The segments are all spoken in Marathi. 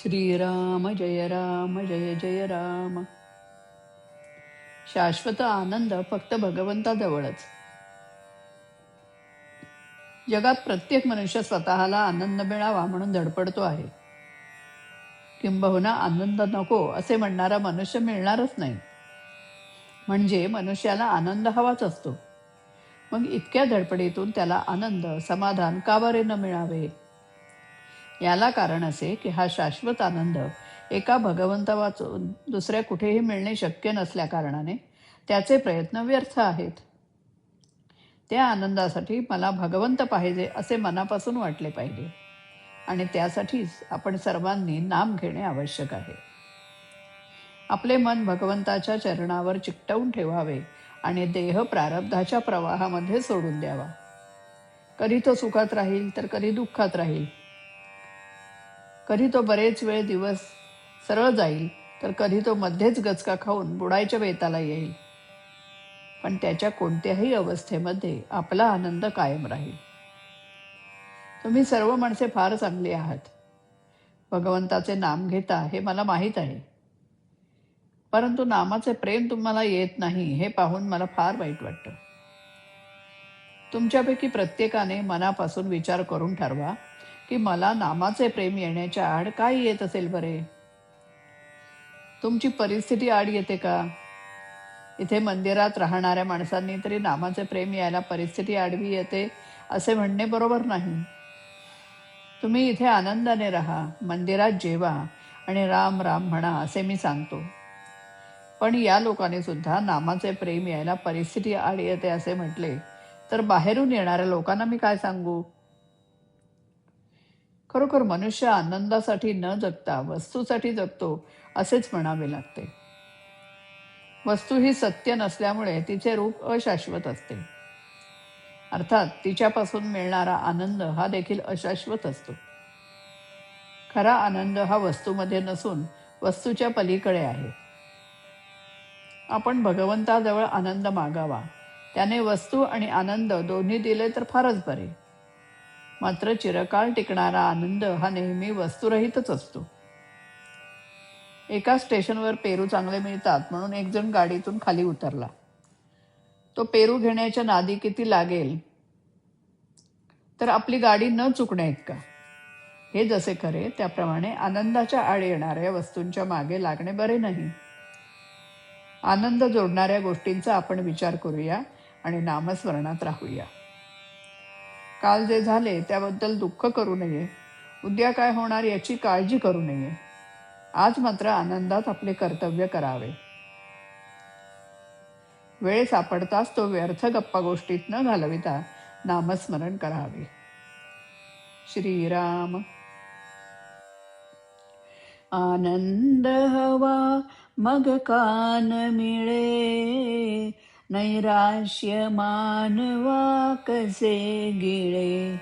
श्रीराम जय जय राम. शाश्वत आनंद फक्त भगवंताजवळच. जगात प्रत्येक मनुष्य स्वतःला आनंद मिळावा म्हणून धडपडतो आहे. किंबहुना आनंद नको असे म्हणणारा मनुष्य मिळणारच नाही. म्हणजे मनुष्याला आनंद हवाच असतो. मग इतक्या धडपडीतून त्याला आनंद समाधान का बरे न मिळावे? याला कारण असे की हा शाश्वत आनंद एका भगवंता वाचून दुसऱ्या कुठेही मिळणे शक्य नसल्या कारणाने त्याचे प्रयत्न व्यर्थ आहेत. त्या आनंदासाठी मला भगवंत पाहिजे असे मनापासून वाटले पाहिजे आणि त्यासाठीच आपण सर्वांनी नाम घेणे आवश्यक आहे. आपले मन भगवंताच्या चरणावर चिकटवून ठेवावे आणि देह प्रारब्धाच्या प्रवाहामध्ये सोडून द्यावा. कधी तो सुखात राहील तर कधी दुःखात राहील. कधी तो बरेच वेळ दिवस सरळ जाईल तर कधी तो मध्येच गचका खाऊन बुडायच्या बेताला येईल. पण त्याच्या कोणत्याही अवस्थेमध्ये आपला आनंद कायम राहील. तुम्ही सर्व माणसे फार चांगली आहात. भगवंताचे नाम घेता हे मला माहीत आहे. परंतु नामाचे प्रेम तुम्हाला येत नाही हे पाहून मला फार वाईट वाटतं. तुमच्यापैकी प्रत्येकाने मनापासून विचार करून ठरवा की मला नामाचे प्रेम येण्याच्या आड काय येत असेल बरे? तुमची परिस्थिती आड येते का? इथे मंदिरात राहणाऱ्या माणसांनी तरी नामाचे प्रेम यायला परिस्थिती आडवी येते असे म्हणणे बरोबर नाही. तुम्ही इथे आनंदाने राहा, मंदिरात जेवा आणि राम राम म्हणा असे मी सांगतो. पण या लोकांनी सुद्धा नामाचे प्रेम यायला परिस्थिती आड येते असे म्हटले तर बाहेरून येणाऱ्या लोकांना मी काय सांगू? खरोखर मनुष्य आनंदासाठी न जगता वस्तूसाठी जगतो असेच म्हणावे लागते. वस्तू ही सत्य नसल्यामुळे तिचे रूप अशाश्वत असते. अर्थात तिच्यापासून मिळणारा आनंद हा देखील अशाश्वत असतो. खरा आनंद हा वस्तूमध्ये नसून वस्तूच्या पलीकडे आहे. आपण भगवंताजवळ आनंद मागावा. त्याने वस्तू आणि आनंद दोन्ही दिले तर फारच बरे. मात्र चिरकाळ टिकणारा आनंद हा नेहमी वस्तुरहितच असतो. एका स्टेशनवर पेरू चांगले मिळतात म्हणून एक जण गाडीतून खाली उतरला. तो पेरू घेण्याच्या नादी किती लागेल तर आपली गाडी न चुकण्या इतका. हे जसे खरे त्याप्रमाणे आनंदाच्या आड येणाऱ्या वस्तूंच्या मागे लागणे बरे नाही. आनंद जोडणाऱ्या गोष्टींचा आपण विचार करूया आणि नामस्मरणात राहूया. काल जे झाले त्याबद्दल दुःख करू नये. उद्या काय होणार याची काळजी करू नये. आज मात्र आनंदात आपले कर्तव्य करावे. वेळ सापडताच तो व्यर्थ गप्पा गोष्टीत न घालविता नामस्मरण करावे. श्रीराम. आनंद हवा मग कान मिळे, नैराश्य मानवा कसे गिळे.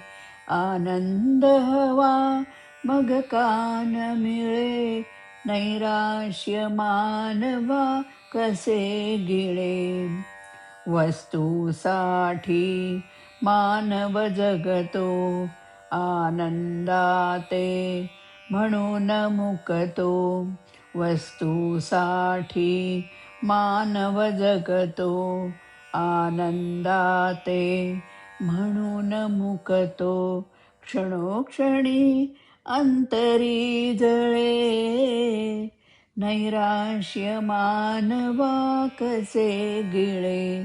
आनंद हवा मग कान मिळे, नैराश्य मानवा कसे गिळे. वस्तूसाठी मानव जगतो, आनंदाते म्हणून मुकतो. वस्तूसाठी मानव जगतो, आनंदाते म्हणून मुकतो. क्षणोक्षणी अंतरी जळे, नैराश्य मानवा कसे गिळे.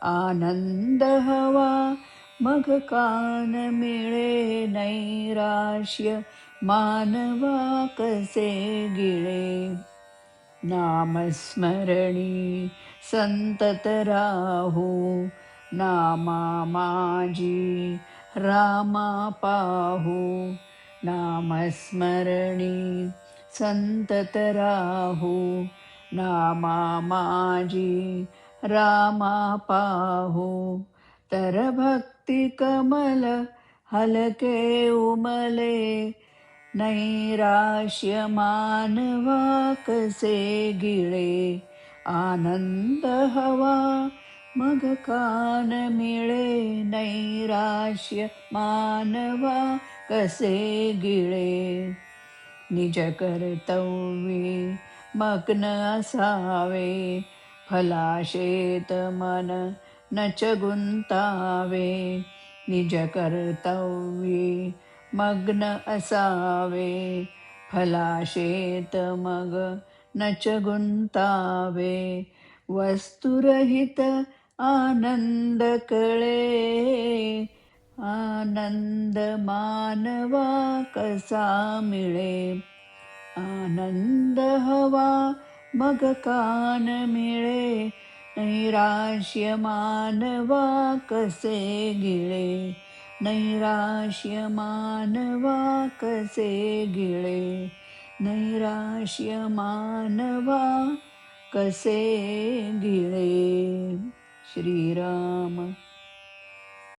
आनंद हवा मग कान मिळे, नैराश्य मानवा कसे गिळे. नामस्मरणी संतत राहू, नामा माझी रामा पाहू. नामस्मरणी संतत राहू, नामा माझी रामा पाहू. तर भक्ती कमल हलके उमले, नैराश्य मानवा कसे गिळे. आनंद हवा मग कान मिळे, नैराश्य मानवा कसे गिळे. निज कर्तव्ये मग्न असावे, फलाशेत मन न च गुंतावे. निज कर्तव्ये मग्न असावे, फलाशेत मग न च गुंतावे. वस्तुरहित आनंद कळे, आनंद मानवा कसा मिळे. आनंद हवा मग कान मिळे, नैराश्य मानवा कसे गिळे. नैराश्य मानवा कसे गिळे. नैराश्य मानवा कसे गिळे. श्रीराम